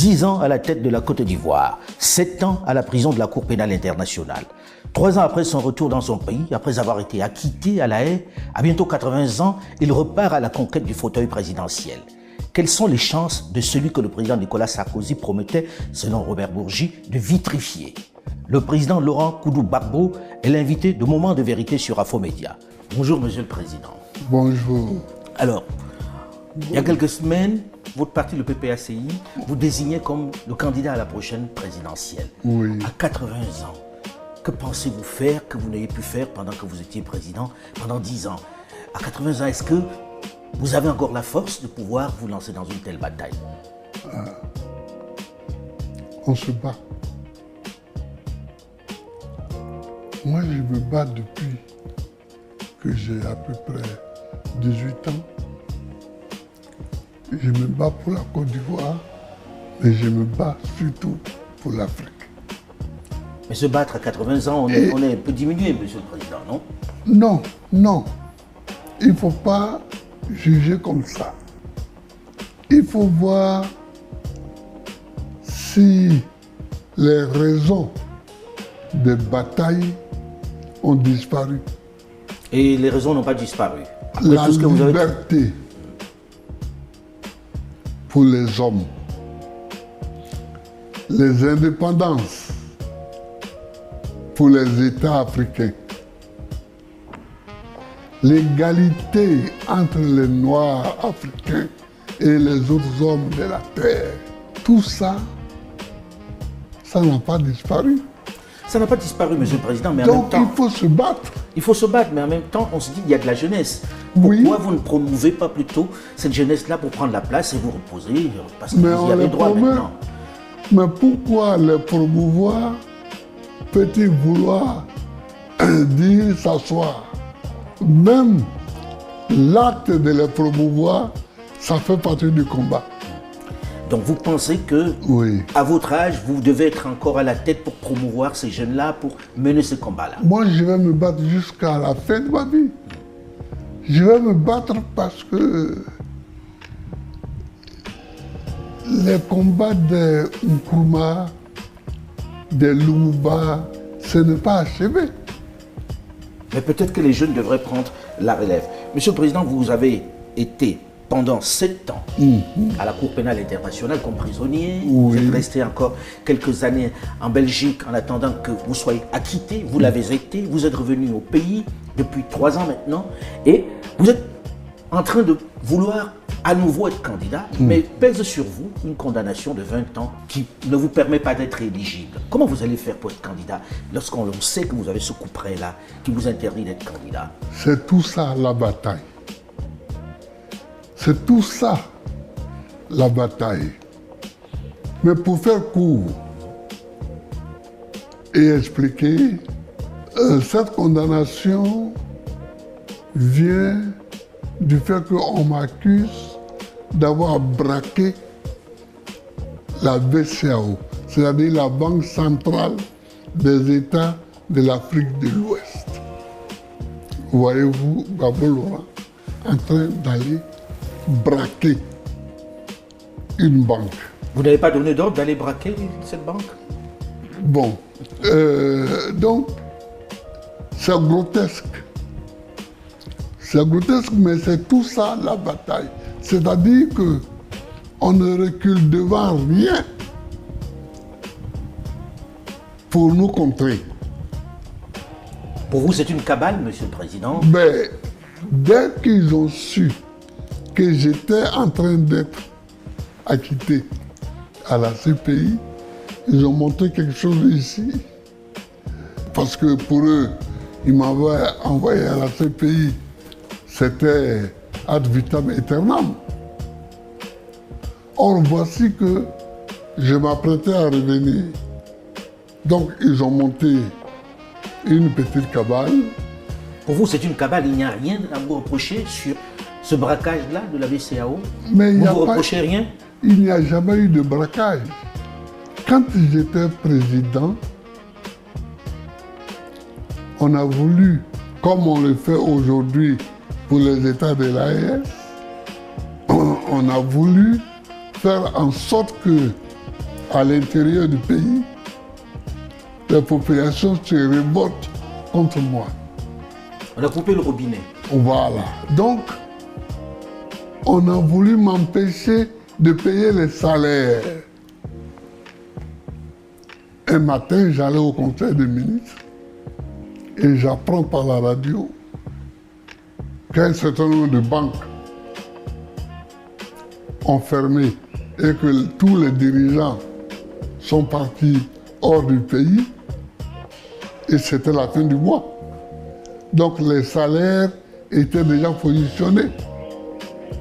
10 ans à la tête de la Côte d'Ivoire, 7 ans à la prison de la Cour pénale internationale. 3 ans après son retour dans son pays, après avoir été acquitté à La Haye, à bientôt 80 ans, il repart à la conquête du fauteuil présidentiel. Quelles sont les chances de celui que le président Nicolas Sarkozy promettait, selon Robert Bourgi, de vitrifier? Le président Laurent Koudou-Gbagbo est l'invité de Moments de vérité sur Infomédia. Bonjour, Monsieur le Président. Bonjour. Alors, il y a quelques semaines, votre parti, le PPACI, vous désignait comme le candidat à la prochaine présidentielle. Oui. À 80 ans, que pensez-vous faire que vous n'ayez pu faire pendant que vous étiez président pendant 10 ans? À 80 ans, est-ce que vous avez encore la force de pouvoir vous lancer dans une telle bataille? On se bat. Moi, je me bats depuis que j'ai à peu près 18 ans. Je me bats pour la Côte d'Ivoire, mais je me bats surtout pour l'Afrique. Mais se battre à 80 ans, on est un peu diminué, Monsieur le Président, non? Non, non. Il ne faut pas juger comme ça. Il faut voir si les raisons de bataille ont disparu. Et les raisons n'ont pas disparu. Après La tout ce que vous avez... liberté pour les hommes, les indépendances pour les États africains, l'égalité entre les Noirs africains et les autres hommes de la terre, tout ça, ça n'a pas disparu. Ça n'a pas disparu, Monsieur le Président, mais en Donc même temps... il faut se battre. Il faut se battre, mais en même temps, on se dit qu'il y a de la jeunesse. Oui. Pourquoi vous ne promouvez pas plutôt cette jeunesse-là pour prendre la place et vous reposer? Parce que Mais vous on y avez les droit promeut. maintenant. Mais pourquoi les promouvoir peut-il vouloir dire s'asseoir? Même l'acte de les promouvoir, ça fait partie du combat. Donc vous pensez que, Oui. à votre âge, vous devez être encore à la tête pour promouvoir ces jeunes-là, pour mener ce combat-là? Moi, je vais me battre jusqu'à la fin de ma vie. Je vais me battre parce que les combats des Nkrumah, des Lumumba, ce n'est pas achevé. Mais peut-être que les jeunes devraient prendre la relève. Monsieur le Président, vous avez été pendant 7 ans à la Cour pénale internationale comme prisonnier. Oui. Vous êtes resté encore quelques années en Belgique en attendant que vous soyez acquitté. Vous l'avez été. Vous êtes revenu au pays depuis 3 ans maintenant. Et vous êtes en train de vouloir à nouveau être candidat, mais pèse sur vous une condamnation de 20 ans qui ne vous permet pas d'être éligible. Comment vous allez faire pour être candidat lorsqu'on sait que vous avez ce coup près-là qui vous interdit d'être candidat? C'est tout ça la bataille. C'est tout ça la bataille. Mais pour faire court et expliquer, cette condamnation vient du fait qu'on m'accuse d'avoir braqué la BCEAO, c'est-à-dire la Banque centrale des États de l'Afrique de l'Ouest. Voyez-vous Gbagbo Laurent en train d'aller braquer une banque. Vous n'avez pas donné d'ordre d'aller braquer cette banque? Bon, donc c'est grotesque. C'est grotesque, mais c'est tout ça la bataille. C'est-à-dire qu'on ne recule devant rien pour nous contrer. Pour vous, c'est une cabale, Monsieur le Président? Mais dès qu'ils ont su que j'étais en train d'être acquitté à la CPI, ils ont montré quelque chose ici. Parce que pour eux, ils m'avaient envoyé à la CPI. C'était ad vitam aeternam. Or, voici que je m'apprêtais à revenir. Donc, ils ont monté une petite cabale. Pour vous, c'est une cabale, il n'y a rien à vous reprocher sur ce braquage-là de la BCEAO? Mais Vous ne vous reprochez rien? Il n'y a jamais eu de braquage. Quand j'étais président, on a voulu, comme on le fait aujourd'hui pour les États de l'AES, on a voulu faire en sorte que à l'intérieur du pays, la population se révolte contre moi. On a coupé le robinet. Voilà. Donc, on a voulu m'empêcher de payer les salaires. Un matin, j'allais au conseil des ministres et j'apprends par la radio qu'un certain nombre de banques ont fermé et que tous les dirigeants sont partis hors du pays et c'était la fin du mois. Donc les salaires étaient déjà positionnés.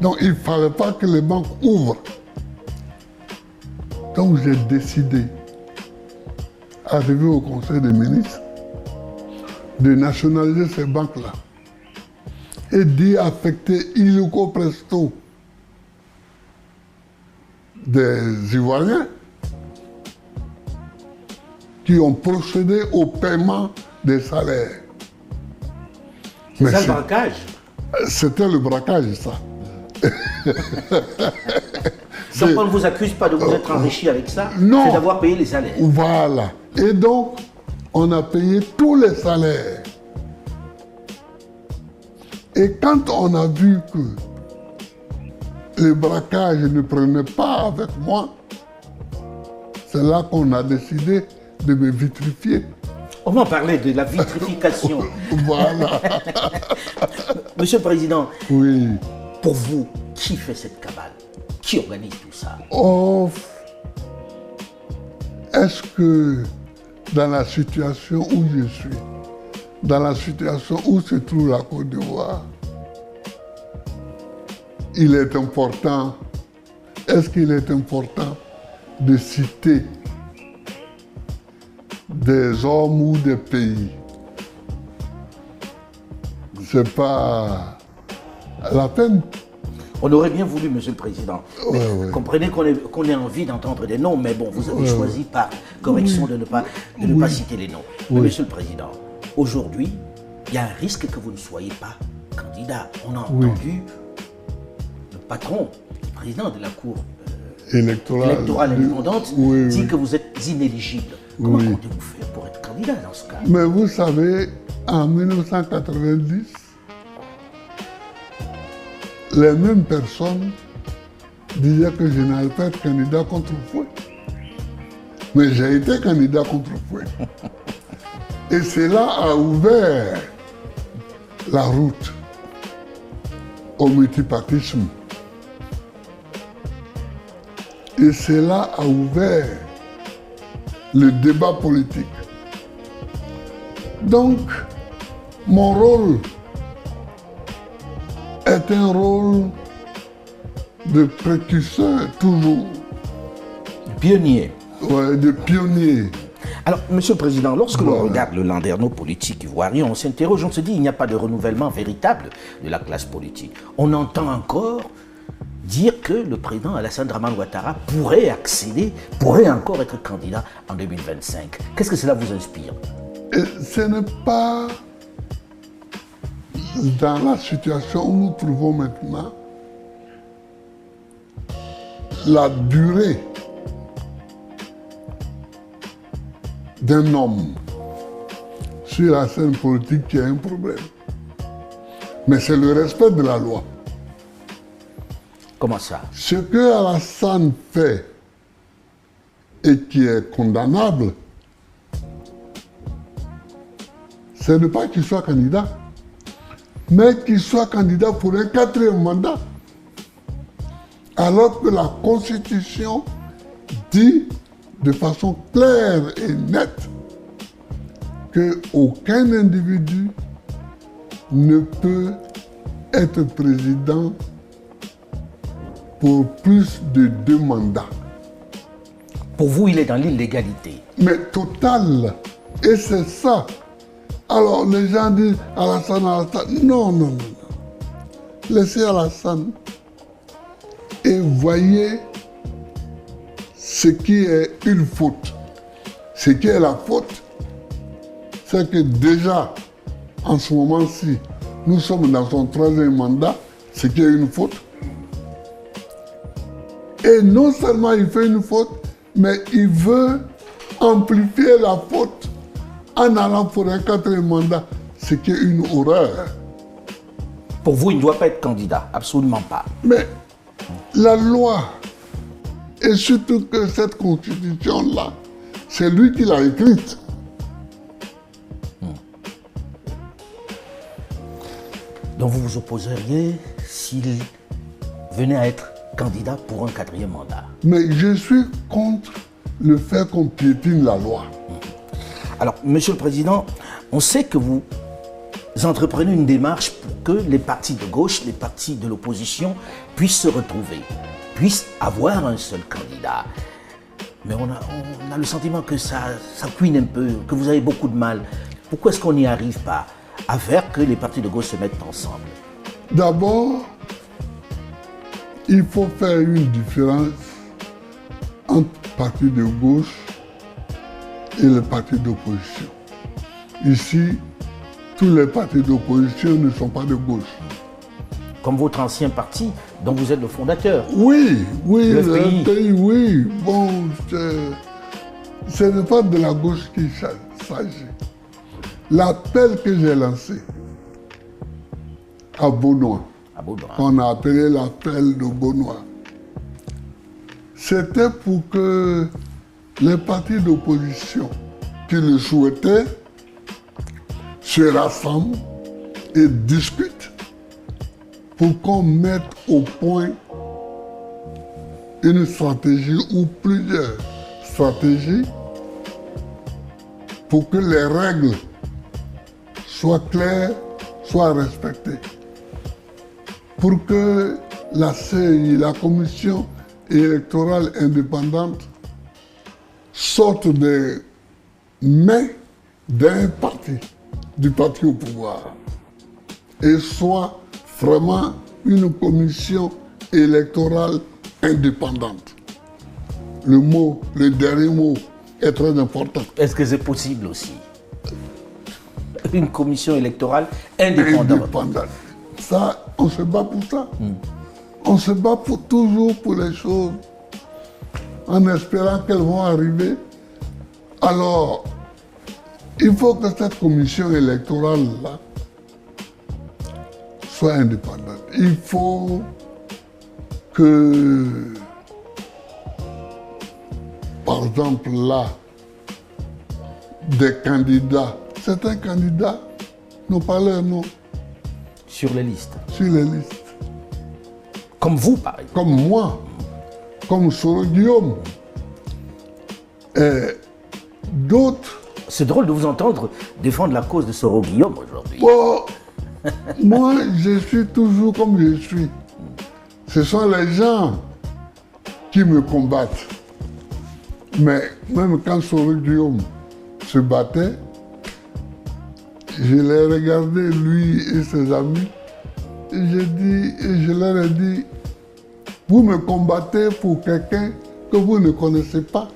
Donc il ne fallait pas que les banques ouvrent. Donc j'ai décidé, arrivé au Conseil des ministres, de nationaliser ces banques-là et d'y affecter illico presto des Ivoiriens qui ont procédé au paiement des salaires. C'est ça le braquage? C'était le braquage, ça. Donc on ne vous accuse pas de vous être enrichi avec ça, non. C'est d'avoir payé les salaires. Voilà. Et donc, on a payé tous les salaires. Et quand on a vu que le braquage ne prenait pas avec moi, c'est là qu'on a décidé de me vitrifier. On va parler de la vitrification. Voilà. Monsieur le Président, Oui. pour vous, qui fait cette cabale? Qui organise tout ça? Oh, est-ce que dans la situation où je suis, dans la situation où se trouve la Côte d'Ivoire, il est important, est-ce qu'il est important de citer des hommes ou des pays? C'est pas la peine. On aurait bien voulu, Monsieur le Président. Mais comprenez qu'on ait envie d'entendre des noms, mais bon, vous avez choisi par correction de ne pas citer les noms. Mais Monsieur le Président, aujourd'hui, il y a un risque que vous ne soyez pas candidat. On a entendu le patron, le président de la Cour électorale indépendante dire que vous êtes inéligible. Comment comptez-vous faire pour être candidat dans ce cas? Mais vous savez, en 1990, les mêmes personnes disaient que je n'allais pas être candidat contre Fouet. Mais j'ai été candidat contre Fouet. Et cela a ouvert la route au multipartisme. Et cela a ouvert le débat politique. Donc, mon rôle est un rôle de précurseur toujours. Pionnier. Ouais, de pionnier. Alors, Monsieur le Président, lorsque l'on regarde le landerneau politique ivoirien, on s'interroge, on se dit il n'y a pas de renouvellement véritable de la classe politique. On entend encore dire que le président Alassane Dramane Ouattara pourrait encore être candidat en 2025. Qu'est-ce que cela vous inspire? Ce n'est pas dans la situation où nous trouvons maintenant la durée d'un homme sur la scène politique qui a un problème. Mais c'est le respect de la loi. Comment ça? Ce que Alassane fait et qui est condamnable, ce n'est pas qu'il soit candidat, mais qu'il soit candidat pour un 4e mandat. Alors que la Constitution dit de façon claire et nette qu'aucun individu ne peut être président pour plus de 2 mandats. Pour vous, il est dans l'illégalité. Mais total. Et c'est ça. Alors les gens disent Alassane. Non. Laissez Alassane. Et voyez ce qui est une faute. Ce qui est la faute, c'est que déjà, en ce moment-ci, nous sommes dans son 3e mandat, ce qui est une faute. Et non seulement il fait une faute, Mais il veut amplifier la faute en allant pour un 4e mandat, ce qui est une horreur. Pour vous, il ne doit pas être candidat, absolument pas. Mais la loi, et surtout que cette constitution-là, c'est lui qui l'a écrite. Donc vous vous opposeriez s'il venait à être candidat pour un 4e mandat? Mais je suis contre le fait qu'on piétine la loi. Alors, Monsieur le Président, on sait que vous entreprenez une démarche pour que les partis de gauche, les partis de l'opposition puissent se retrouver, puissent avoir un seul candidat. Mais on a le sentiment que ça cuine un peu, que vous avez beaucoup de mal. Pourquoi est-ce qu'on n'y arrive pas à faire que les partis de gauche se mettent ensemble? D'abord, il faut faire une différence entre partis de gauche et les partis d'opposition. Ici, tous les partis d'opposition ne sont pas de gauche. Comme votre ancien parti, dont vous êtes le fondateur. Oui, Le le FPI. oui. Bon, ce n'est pas de la gauche qu'il s'agit. L'appel que j'ai lancé à Beaunois, qu'on a appelé l'appel de Beaunois, c'était pour que les partis d'opposition qui le souhaitaient se rassemblent et discutent pour qu'on mette au point une stratégie ou plusieurs stratégies pour que les règles soient claires, soient respectées. Pour que la CEI, la Commission électorale indépendante, sorte des mains d'un parti, du parti au pouvoir, et soit vraiment une commission électorale indépendante. Le dernier mot est très important. Est-ce que c'est possible aussi? Une commission électorale indépendante. Ça, on se bat pour ça. On se bat toujours pour les choses en espérant qu'elles vont arriver. Alors, il faut que cette commission électorale-là soit indépendante. Il faut que, par exemple, là, des candidats, certains candidats n'ont pas leur nom Sur les listes. sur les listes. Comme vous, par exemple. Comme moi, comme Soro Guillaume. Et d'autres. C'est drôle de vous entendre défendre la cause de Soro Guillaume aujourd'hui. Bon, moi, je suis toujours comme je suis. Ce sont les gens qui me combattent. Mais même quand Soro Guillaume se battait, je l'ai regardé, lui et ses amis, et je leur ai dit, vous me combattez pour quelqu'un que vous ne connaissez pas.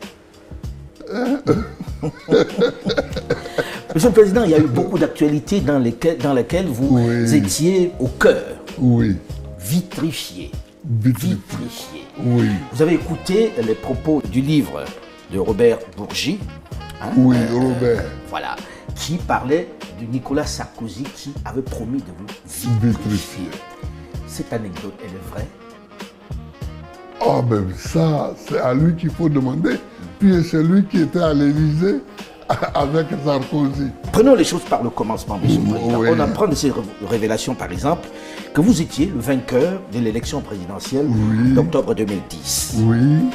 Monsieur le Président, il y a eu beaucoup d'actualités dans lesquelles vous étiez au cœur. Oui. Vitrifié. Oui. Vous avez écouté les propos du livre de Robert Bourgi. Oui, Robert. Voilà. Qui parlait de Nicolas Sarkozy qui avait promis de vous vitrifier. Cette anecdote, elle est vraie? Oh ben ça, c'est à lui qu'il faut demander. Puis c'est lui qui était à l'Élysée avec Sarkozy. Prenons les choses par le commencement, Monsieur le Président. Oui. On apprend de ces révélations, par exemple, que vous étiez le vainqueur de l'élection présidentielle d'octobre 2010. Oui.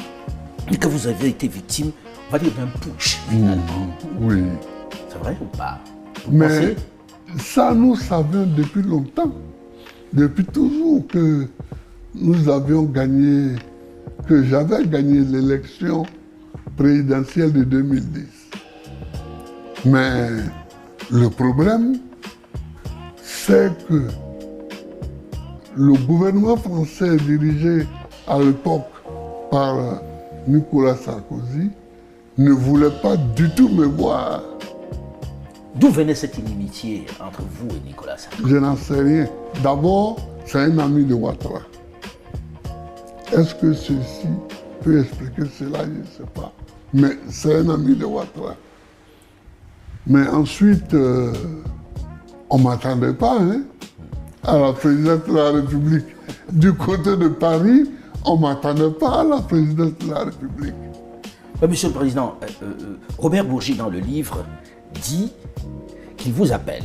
Et que vous avez été victime, on va dire, d'un putsch, finalement. Oui. C'est vrai ou pas? Vous Mais pensez? ça, nous savions depuis longtemps, depuis toujours, que nous avions gagné, que j'avais gagné l'élection présidentielle de 2010. Mais le problème, c'est que le gouvernement français dirigé à l'époque par Nicolas Sarkozy ne voulait pas du tout me voir. D'où venait cette inimitié entre vous et Nicolas Sarkozy? Je n'en sais rien. D'abord, c'est un ami de Ouattara. Est-ce que ceci pu expliquer cela, je ne sais pas. Mais c'est un ami de Ouattara. Mais ensuite, on ne m'attendait pas à la présidence de la République. Du côté de Paris, on ne m'attendait pas à la présidence de la République. Monsieur le Président, Robert Bourgi, dans le livre, dit qu'il vous appelle.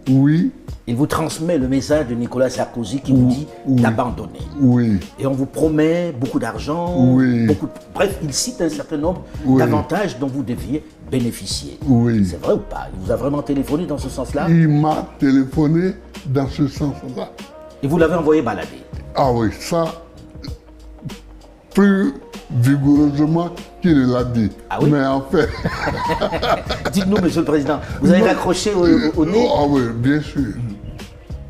Oui. Il vous transmet le message de Nicolas Sarkozy qui vous dit d'abandonner. Oui. Et on vous promet beaucoup d'argent, bref, il cite un certain nombre d'avantages dont vous deviez bénéficier. Oui. C'est vrai ou pas? Il vous a vraiment téléphoné dans ce sens-là? Il m'a téléphoné dans ce sens-là. Et vous l'avez envoyé balader? Ah oui, ça, plus vigoureusement qu'il l'a dit. Ah oui? Mais en fait... Dites-nous, Monsieur le Président, vous avez raccroché au nez? Ah oui, bien sûr.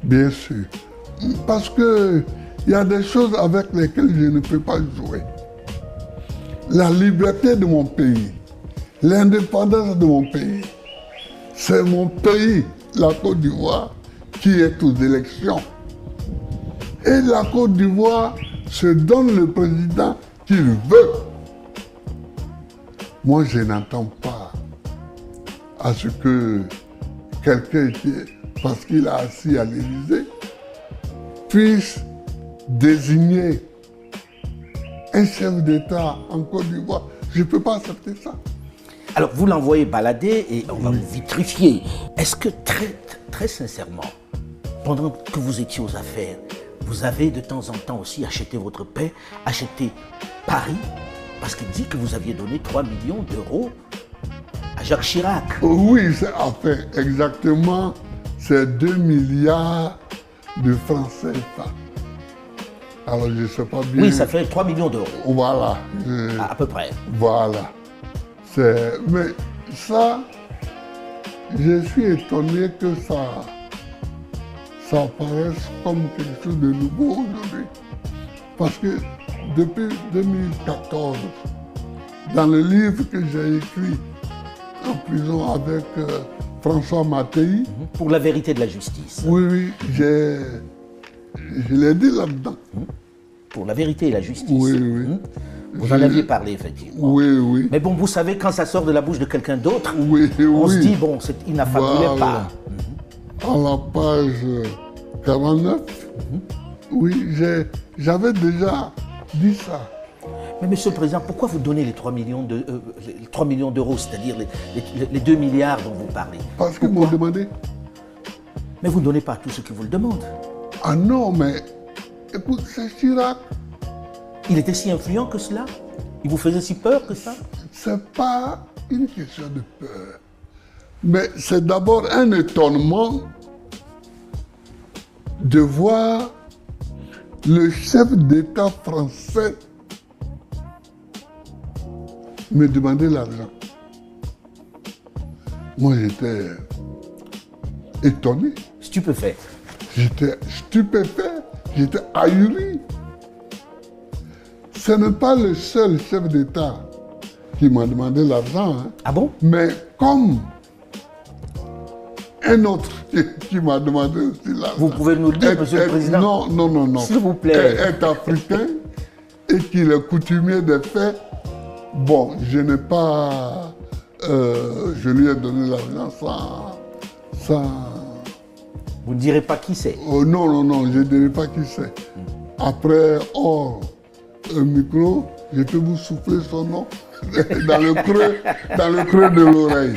Bien sûr. Parce que il y a des choses avec lesquelles je ne peux pas jouer. La liberté de mon pays, l'indépendance de mon pays, c'est mon pays, la Côte d'Ivoire, qui est aux élections. Et la Côte d'Ivoire se donne le président qu'il veut. Moi, je n'entends pas à ce que quelqu'un qui, parce qu'il a assis à l'Élysée, puisse désigner un chef d'État en Côte d'Ivoire. Je ne peux pas accepter ça. Alors, vous l'envoyez balader et on va vous vitrifier. Est-ce que très sincèrement, pendant que vous étiez aux affaires, vous avez de temps en temps aussi acheté votre paix, acheté Paris, parce qu'il dit que vous aviez donné 3 millions d'euros à Jacques Chirac. Oui, enfin, exactement, c'est 2 milliards de francs CFA. Alors, je ne sais pas bien... Oui, ça fait 3 millions d'euros. Voilà. À peu près. Voilà. Mais ça, je suis étonné que ça apparaisse comme quelque chose de nouveau aujourd'hui. Parce que depuis 2014, dans le livre que j'ai écrit en prison avec François Mattei... Pour la vérité de la justice. Oui, je l'ai dit là-dedans. Pour la vérité et la justice. Oui. Vous en aviez parlé, effectivement. Oui. Mais bon, vous savez, quand ça sort de la bouche de quelqu'un d'autre, on se dit, bon, il n'affabulait pas. À la page 49, oui, j'avais déjà dit ça. Mais Monsieur le Président, pourquoi vous donnez les 3 millions d'euros, c'est-à-dire les 2 milliards dont vous parlez? Parce qu'ils m'ont demandé. Mais vous ne donnez pas à tous ceux qui vous le demandent. Ah non, mais écoute, c'est Chirac. Il était si influent que cela? Il vous faisait si peur que ça? C'est pas une question de peur. Mais c'est d'abord un étonnement de voir le chef d'État français me demander l'argent. Moi, j'étais étonné. Stupéfait. J'étais stupéfait, j'étais ahuri. Ce n'est pas le seul chef d'État qui m'a demandé l'argent. Ah bon? Mais comme un autre qui m'a demandé aussi l'argent. Vous pouvez nous le dire, Monsieur le Président? Non. S'il vous plaît. Est africain et qu'il est coutumier des faits. Bon, je n'ai pas... je lui ai donné l'argent sans... Vous ne direz pas qui c'est? Non, je ne dirai pas qui c'est. Après, hors micro, je peux vous souffler son nom dans le creux de l'oreille.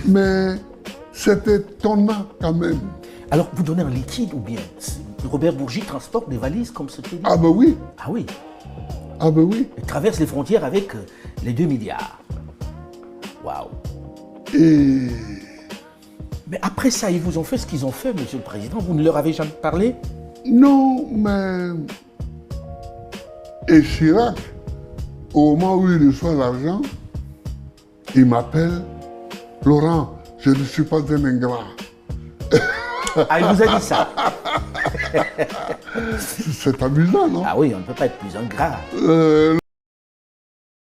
mais c'est étonnant quand même. Alors, vous donnez en liquide ou bien Robert Bourgi transporte des valises comme ce qu'il dit? Ah ben oui. Ah oui. Ah ben oui. Il traverse les frontières avec les 2 milliards. Waouh. Et... Mais après ça, ils vous ont fait ce qu'ils ont fait, Monsieur le Président. Vous ne leur avez jamais parlé? Non, mais... Et Chirac, au moment où il reçoit l'argent, il m'appelle « Laurent, je ne suis pas un ingrat. » Ah, il vous a dit ça? C'est amusant, non? Ah oui, on ne peut pas être plus ingrat.